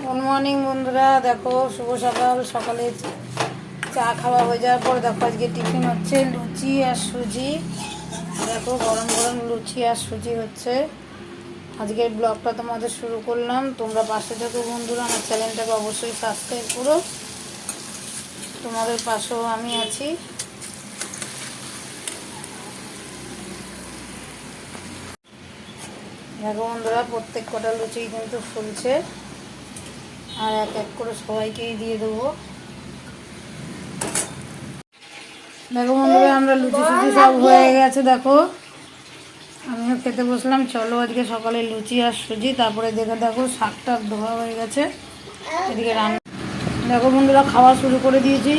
Good morning বন্ধুরা, দেখো শুভ সকাল। সকালে চা খাওয়া হয়ে যাওয়ার পর দেখো আজকে টিফিন হচ্ছে লুচি আর সুজি। দেখো গরম গরম লুচি আর সুজি হচ্ছে। আজকের ব্লগটা তোমাদের শুরু করলাম। তোমরা পাশে থাকো বন্ধুরা, আমার চ্যানেলটাকে অবশ্যই সাবস্ক্রাইব করো। তোমাদের পাশেও আমি আছি। দেখো বন্ধুরা, প্রত্যেক কটা লুচি কিন্তু ফুলছে, আর এক এক করে সবাইকেই দিয়ে দেবো। দেখো বন্ধুরা, আমরা লুচি সুচি সব হয়ে গেছে। দেখো আমিও খেতে বসলাম। চলো আজকে সকালে লুচি আর সুজি। তারপরে দেখো শাক টাক ধোয়া হয়ে গেছে, এদিকে রান্না। দেখো বন্ধুরা, খাওয়া শুরু করে দিয়েছি।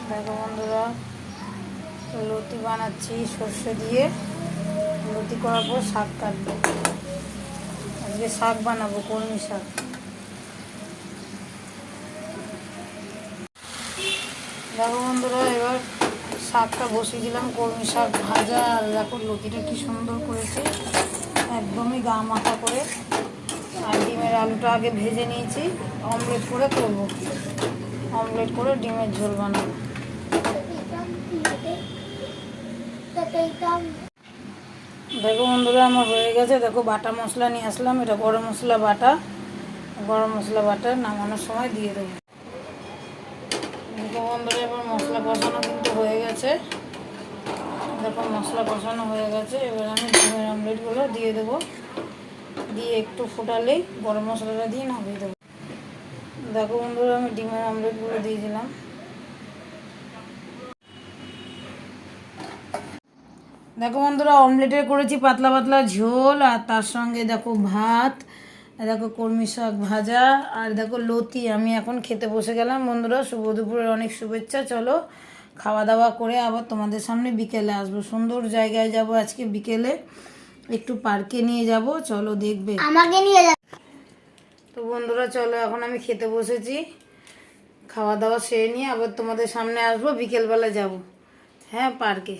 দেখো বন্ধুরা, লুচি বানাচ্ছি সর্ষে দিয়ে। লুচি করার পর শাক কাটবো। আজকে শাক বানাবো, কলমি শাক। দেখো বন্ধুরা, এবার শাকটা বসিয়ে দিলাম, কলমি শাক ভাজা। আর দেখো লুচিটা কি সুন্দর করেছে, একদমই গা মাখা করে। আর ডিমের আলুটা আগে ভেজে নিয়েছি, অমলেট করে করবো। অমলেট করে ডিমের ঝোল বানাবো। দেখো বন্ধুরা, আমার হয়ে গেছে। দেখো বাটা মশলা নিয়ে আসলাম, এটা গরম মশলা বাটা। গরম মশলা বাটা নামানোর সময় দিয়ে দেবো। দেখো বন্ধুরা, এবার মশলা কষানো কিন্তু হয়ে গেছে। দেখো মশলা কষানো হয়ে গেছে। এবার আমি ডিমের অমলেটগুলো দিয়ে দেবো। দিয়ে একটু ফোটালেই গরম মশলাটা দিয়ে নামিয়ে দেবো। দেখো বন্ধুরা, আমি ডিমের অমলেটগুলো দিয়ে দিলাম। দেখো বন্ধুরা, অমলেটের করেছি পাতলা পাতলা ঝোল, আর তার সঙ্গে দেখো ভাত, দেখো কলমি শাক ভাজা, আর দেখো লতি। আমি এখন খেতে বসে গেলাম বন্ধুরা। শুভ দুপুরের অনেক শুভেচ্ছা। চলো খাওয়া দাওয়া করে আবার তোমাদের সামনে বিকেলে আসবো। সুন্দর জায়গায় যাব আজকে বিকেলে, একটু পার্কে নিয়ে যাব। চলো দেখবে, আমাকে নিয়ে যাবে তো বন্ধুরা। চলো এখন আমি খেতে বসেছি, খাওয়া দাওয়া সেরে নিয়ে আবার তোমাদের সামনে আসবো। বিকেলবেলা যাব, হ্যাঁ, পার্কে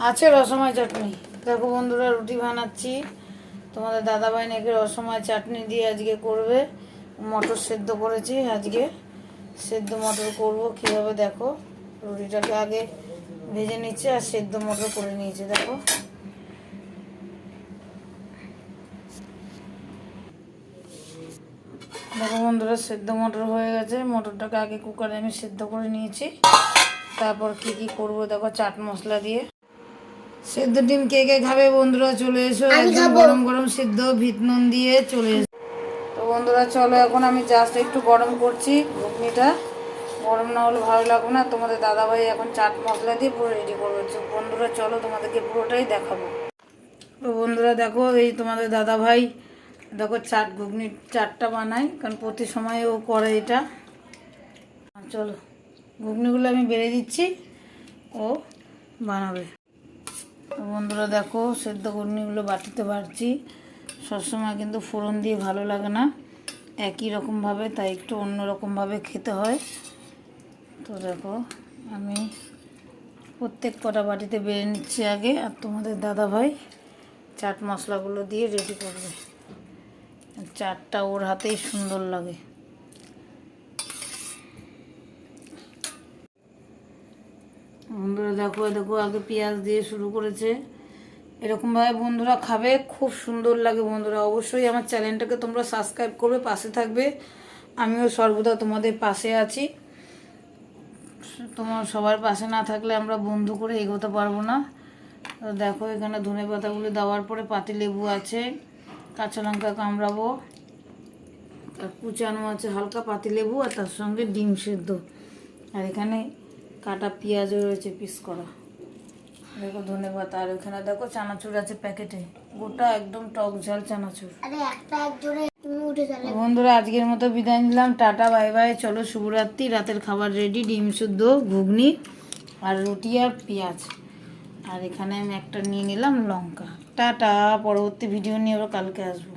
আছে রসময় চাটনি। দেখো বন্ধুরা, রুটি বানাচ্ছি। তোমাদের দাদাভাই নাকি রসময় চাটনি দিয়ে আজকে করবে। মটর সেদ্ধ করেছি আজকে, সেদ্ধ মটর করব। কীভাবে দেখো, রুটিটাকে আগে ভেজে নিচ্ছে আর সেদ্ধ মটর করে নিয়েছে। দেখো দেখো বন্ধুরা, সেদ্ধ মটর হয়ে গেছে। মটরটাকে আগে কুকারে আমি সেদ্ধ করে নিয়েছি। তারপর কি কি করব দেখো, চাট মশলা দিয়ে। সেদ্ধ ডিম কে কে খাবে বন্ধুরা, চলে এসো। একদম গরম গরম সেদ্ধ ভিত নুন দিয়ে চলে এসো। তো বন্ধুরা চলো, এখন আমি জাস্ট একটু গরম করছি ঘুগনিটা। গরম না হলে ভালো লাগবে না। তোমাদের দাদাভাই এখন চাট মশলা দিয়ে পুরো রেডি করবে। বন্ধুরা চলো, তোমাদেরকে পুরোটাই দেখাবো। তো বন্ধুরা দেখো, এই তোমাদের দাদাভাই দেখো ঘুগনির চাটটা বানায়, কারণ প্রতি সময় ও করে এটা। চলো ঘুগনিগুলো আমি বেড়ে দিচ্ছি, ও বানাবে। বন্ধুরা দেখো, সেদ্ধ ঘুগনিগুলো বাটিতে বাড়ছি। সবসময় কিন্তু ফোড়ন দিয়ে ভালো লাগে না একই রকমভাবে, তাই একটু অন্যরকমভাবে খেতে হয়। তো দেখো আমি প্রত্যেক কটা বাটিতে বেড়ে নিচ্ছি আগে, আর তোমাদের দাদাভাই চাট মশলাগুলো দিয়ে রেডি করবে। চাটটা ওর হাতেই সুন্দর লাগে। বন্ধুরা দেখো দেখো, আগে পেঁয়াজ দিয়ে শুরু করেছে। এরকমভাবে বন্ধুরা খাবে, খুব সুন্দর লাগে। বন্ধুরা অবশ্যই আমার চ্যানেলটাকে তোমরা সাবস্ক্রাইব করবে, পাশে থাকবে। আমিও সর্বদা তোমাদের পাশে আছি। তোমার সবার পাশে না থাকলে আমরা বন্ধু করে এগোতে পারবো না। তো দেখো এখানে ধনে পাতাগুলো দেওয়ার পরে পাতিলেবু আছে, কাঁচা লঙ্কা কামড়াবো, আর কুচানো আছে হালকা পাতিলেবু, আর তার সঙ্গে ডিম সেদ্ধ, আর এখানে কাটা পেঁয়াজও রয়েছে পিস করা। দেখো ধনে পাতা, আর ওখানে দেখো চানাচুর আছে প্যাকেটে, গোটা একদম টক ঝাল চানাচুর। বন্ধুরা আজকের মতো বিদায় নিলাম, টাটা বাই বাই। চলো শুভরাত্রি। রাতের খাবার রেডি, ডিম শুদ্ধ, ঘুগনি আর রুটি আর পেঁয়াজ। আর এখানে আমি একটা নিয়ে নিলাম লঙ্কা। টাটা, পরবর্তী ভিডিও নিয়ে আবার কালকে আসবো।